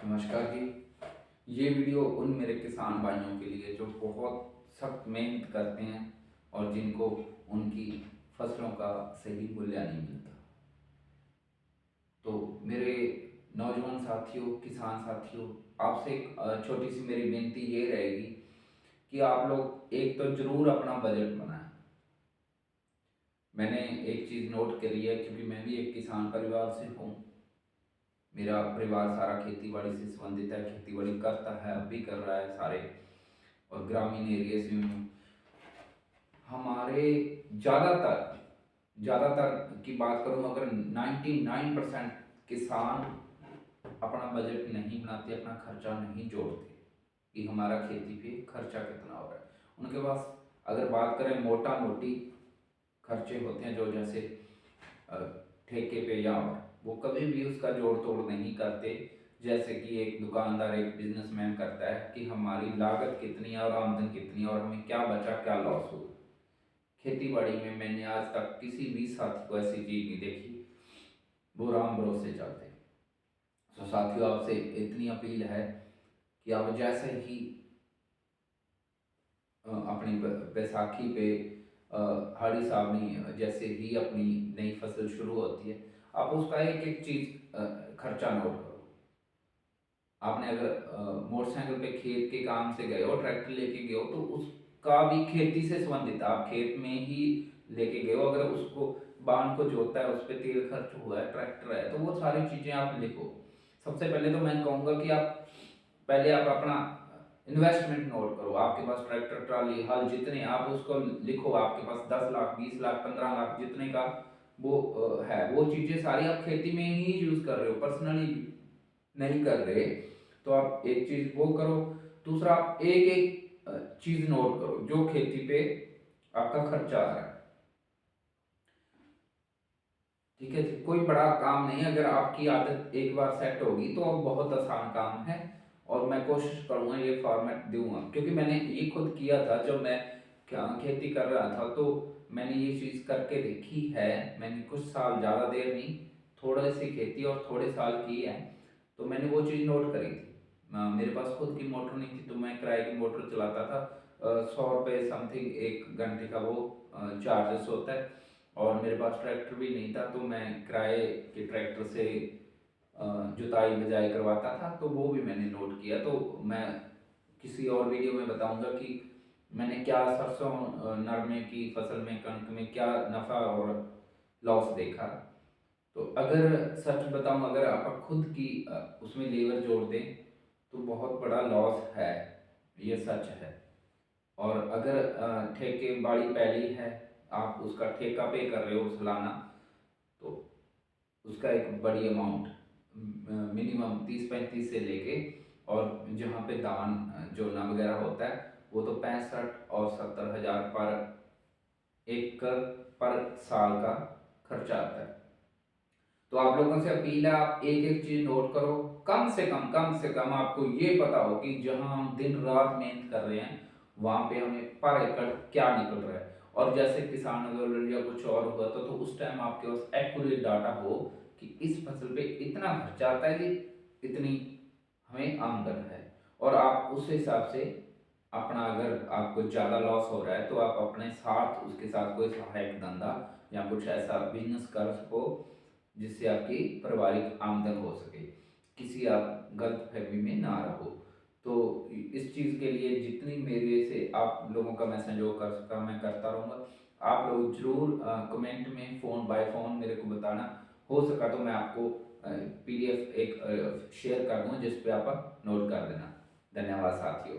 नमस्कार जी। ये वीडियो उन मेरे किसान भाइयों के लिए जो बहुत सख्त मेहनत करते हैं और जिनको उनकी फसलों का सही मूल्य नहीं मिलता। तो मेरे नौजवान साथियों, किसान साथियों, आपसे एक छोटी सी मेरी विनती ये रहेगी कि आप लोग एक तो ज़रूर अपना बजट बनाएं। मैंने एक चीज़ नोट करी है, क्योंकि मैं भी एक किसान परिवार से हूँ। मेरा परिवार सारा खेती बाड़ी से संबंधित है, खेती बाड़ी करता है, अब भी कर रहा है सारे, और ग्रामीण एरिया से हूँ। हमारे ज़्यादातर ज़्यादातर की बात करूँ, अगर 99% किसान अपना बजट नहीं बनाते, अपना खर्चा नहीं जोड़ते कि हमारा खेती पे खर्चा कितना हो रहा है। उनके पास अगर बात करें मोटा मोटी खर्चे होते हैं, जो जैसे अ, ठेके पे, या वो कभी भी उसका जोड़ तोड़ नहीं करते। जैसे कि एक दुकानदार, एक बिजनेसमैन करता है कि हमारी लागत कितनी है और आमदन कितनी है और हमें क्या बचा, क्या लॉस हुआ। खेती बाड़ी में मैंने आज तक किसी भी साथी को ऐसी चीज नहीं देखी। वो राम भरोसे चलते। तो साथियों, आपसे इतनी अपील है कि आप जैसे ही अपनी बैसाखी पे हाड़ी सावनी जैसे ही अपनी नई फसल शुरू होती है, आप उसका एक एक चीज खर्चा नोट करो। आपने अगर मोटरसाइकिल पे खेत के काम से गए हो, ट्रैक्टर लेके गए हो, तो उसका भी खेती से संबंधित, आप खेत में ही लेके गए हो, अगर उसको बांध को जोता है, उस पर तेल खर्च हुआ है, ट्रैक्टर है, तो वो सारी चीजें आप लिखो। सबसे पहले तो मैं कहूंगा कि आप पहले आप अपना इन्वेस्टमेंट नोट करो। आपके पास ट्रैक्टर, ट्राली, हल जितने, आप उसको लिखो। आपके पास 10 लाख, 20 लाख, 15 लाख, जितने का वो है, वो चीजें सारी आप खेती में ही यूज कर रहे हो, पर्सनली नहीं कर रहे। तो आप एक चीज वो करो। दूसरा, आप एक एक चीज नोट करो जो खेती पे आपका खर्चा आ रहा है। ठीक है जी, कोई बड़ा काम नहीं है। अगर आपकी आदत एक बार सेट होगी तो अब बहुत आसान काम है। और मैं कोशिश करूंगा, ये फॉर्मेट दूंगा, क्योंकि मैंने ये खुद किया था। जब मैं खेती कर रहा था तो मैंने ये चीज करके देखी है। मैंने कुछ साल, ज्यादा देर नहीं, थोड़ी सी खेती और थोड़े साल की है, तो मैंने वो चीज नोट करी थी। मेरे पास खुद की मोटर नहीं थी, तो मैं किराए की मोटर चलाता था। 100 रुपये समथिंग एक घंटे का वो चार्जेस होता है। और मेरे पास ट्रैक्टर भी नहीं था, तो मैं किराए के ट्रैक्टर से जुताई बिजाई करवाता था। तो वो भी मैंने नोट किया। तो मैं किसी और वीडियो में बताऊंगा कि मैंने क्या सरसों, नरमे की फसल में, कणक में क्या नफा और लॉस देखा। तो अगर सच बताऊं, अगर आप खुद की उसमें लेबर जोड़ दें तो बहुत बड़ा लॉस है, ये सच है। और अगर ठेके बाड़ी पहली है, आप उसका ठेका पे कर रहे हो सालाना, तो उसका एक बड़ी अमाउंट, मिनिमम 30-35 से लेके, और जहाँ पे दान जोड़ना वगैरह होता है, वो तो 65 और 70 हज़ार पर एकड़ पर साल का खर्चा आता है। तो आप लोगों से अपील है, आप एक एक चीज नोट करो। कम से कम आपको ये पता हो कि जहां हम दिन रात मेहनत कर रहे हैं, वहां पे हमें पर एकड़ क्या निकल रहा है। और जैसे किसान आंदोलन या कुछ और हुआ तो उस टाइम आपके पास एक्यूरेट डाटा हो कि इस फसल पे इतना खर्चा आता है, कि इतनी हमें आमदन है। और आप उस हिसाब से अपना, अगर आपको ज़्यादा लॉस हो रहा है तो आप अपने साथ, उसके साथ कोई सहायक धंधा या कुछ ऐसा बिजनेस कर सको जिससे आपकी पारिवारिक आमदन हो सके, किसी आप गलत फहमी में ना रहो। तो इस चीज़ के लिए जितनी मेरे से आप लोगों का मैं सहयोग कर सका, मैं करता रहूँगा। आप लोग जरूर कमेंट में, फ़ोन बाय फ़ोन मेरे को बताना। हो सका तो मैं आपको पीडीएफ एक शेयर कर दूँ, जिस पे आप नोट कर देना। धन्यवाद साथियों।